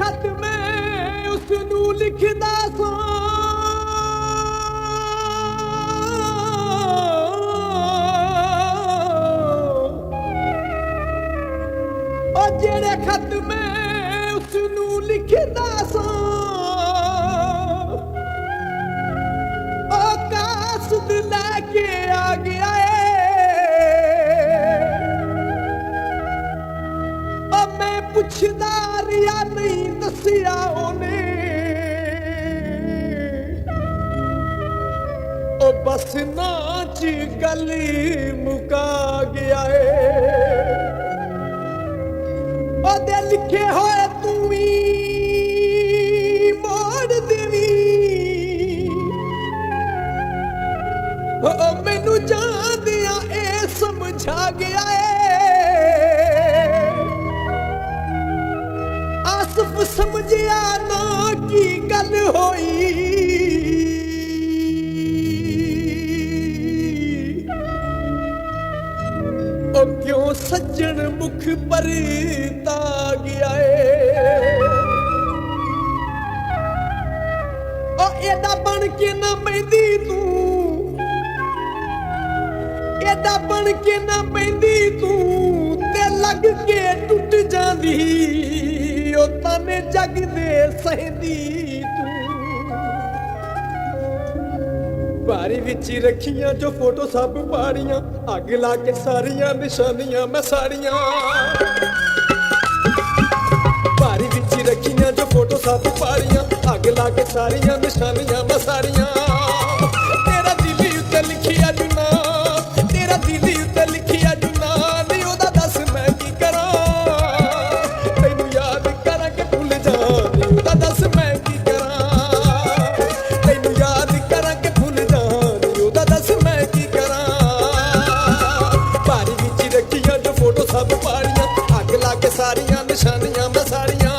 खत मैं उसनू लिखदा सां ओ जेड़े खत मैं उसनू लिखदा सां ओ कासद लैके आ गया पुछदा रिया नहीं दसिया ओने ओ बस नाच गली मुका गया ओ दे लिखे होए तू ही मोड़ देवी ओ मैनू जांदिया ए समझा गया आसफ समझिया ना की गल होई ओ क्यों सज्जन मुख पर ता गया ओ एदा बन के ना पैंदी तू एदा बन के ना पैंदी तू ते लग के टुट जांदी ताने जग दे सहदी तू बारी विच रखियां जो फोटो सब पाड़ियां अग ला के सारियां निशानियां मैं सारियां बारी विच रखियां जो फोटो सब पाड़ियां अग ला के सारियां निशानियां मैं सारियां तेरा दिल उत्ते लिखिया जुना तेरा दिल उत्ते लिखिया जुना नहीं ओदा दस मैं की करा दस मैं की करा तेनू याद करा के भूल जानी ओदा दस मैं की करा बारी विच रखियां जो फोटो सब पाड़ियां अग ला के सारियां निशानियां मैं सारियां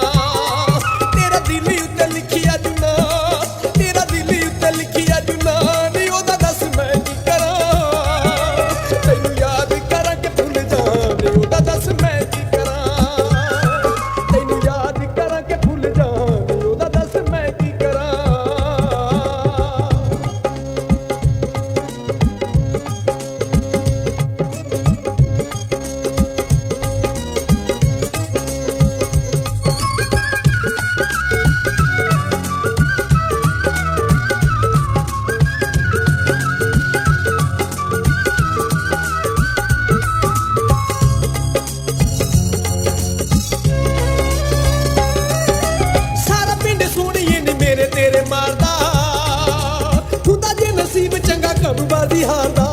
तेरा दिल उत्ते लिखिया जुना तेरा दिल उत्ते लिखिया जुना नी ओदा दस मैं की करा तेनू याद करा के भूल जानी ओदा दस मैं की करा तेनू याद करा के भूल जानी मैं की करा तेरे मारदा खुदा जे नसीब चंगा कब बाजी हारदा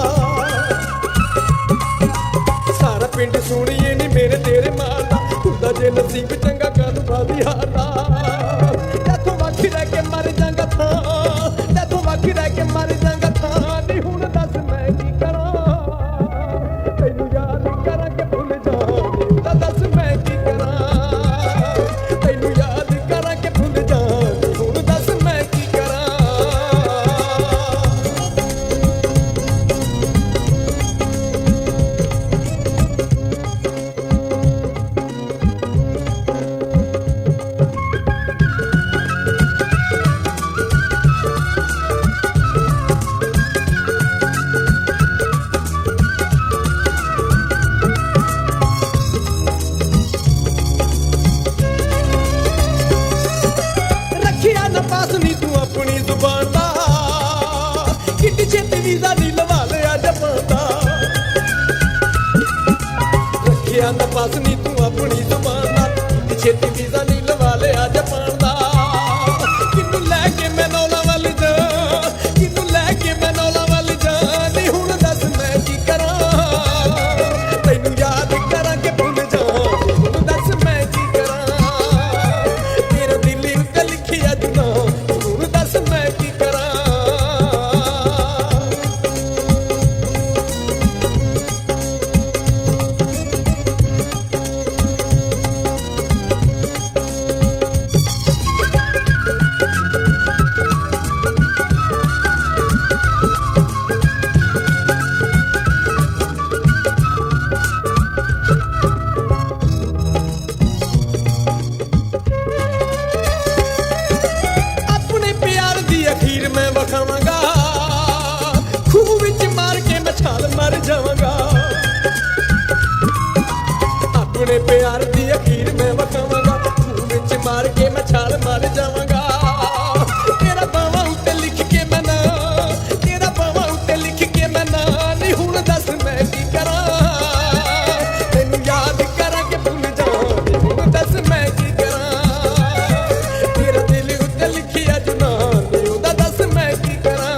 सारा पिंड सुनिए नी मेरे तेरे मारदा खुदा जे नसीब चंगा कब बाजी हारदा तैथों वख रह के मर जांगा था तैथों वख रह के मर जांगा था नी हुण दस मैं की करा तैनू याद करा के भुल जानी ओदा दस मैं की करा तैनू याद करा के भुल जानी हुण दस मैं की करा पास नी तू अपनी जुबान दा किड्डी छेती वीज़ा नी लवा लिया जापान दा रखिया ना पास नी तू अपनी जुबान दा किड्डी छेती वीज़ा नी लवा लिया जापान दा किन्नू लैके मैं नौला वल जा किन्नू लैके मैं नौला वल जा नी हुण दस मैं की करा तैनू याद करा के भुल जा हुण दस मैं की करा तेरा दिल उत्ते लिखिया जुना हुण दस मैं की करा ਪਿਆਰ ਦੀ ਅਖੀਰ ਮੈਂ ਵਖਾਵਾਂਗਾ, ਖੂਹ ਵਿੱਚ ਮਾਰ ਕੇ ਮੈਂ ਛਾਲ ਮਾਰ ਜਾਵਾਂਗਾ। ਤੇਰਾ ਬਾਵਾਂ ਉੱਤੇ ਲਿਖ ਕੇ ਮੈਂ ਨਾ, ਤੇਰਾ ਬਾਵਾਂ ਉੱਤੇ ਲਿਖ ਕੇ ਮੈਂ ਨਾ, ਨੀ ਹੁਣ ਦੱਸ ਮੈਂ ਕੀ ਕਰਾਂ। ਤੈਨੂੰ ਯਾਦ ਕਰਾਂ ਕਿ ਭੁੱਲ ਜਾਵਾਂ, ਨੀ ਹੁਣ ਦੱਸ ਮੈਂ ਕੀ ਕਰਾਂ। ਤੇਰਾ ਦਿਲ ਉੱਤੇ ਲਿਖਿਆ ਜੁਨਾਨ, ਨੀ ਉਹਦਾ ਦੱਸ ਮੈਂ ਕੀ ਕਰਾਂ।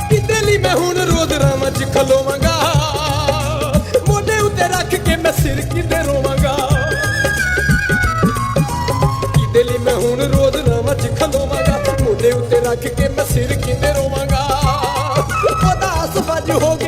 ਕਿਤੇ ਲਈ ਮੈਂ ਹੁਣ ਰੋਜ਼ ਰਾਵਾਂ 'ਚ ਖਲੋਵਾਂਗਾ, ਮੋਢੇ ਉੱਤੇ ਰੱਖ ਕੇ ਮੈਂ ਸਿਰ ਕਿਤੇ ਰੋਵਾਂਗਾ। ਕਿਤੇ ਲਈ ਮੈਂ ਹੁਣ ਰੋਜ਼ ਰਾਵਾਂ 'ਚ ਖਲੋਵਾਂਗਾ, ਮੋਢੇ ਉੱਤੇ ਰੱਖ ਕੇ ਮੈਂ ਸਿਰ ਕਿਤੇ ਰੋਵਾਂਗਾ। ਉਹਦਾ ਆਸ ਵੱਜ ਹੋ ਗਿਆ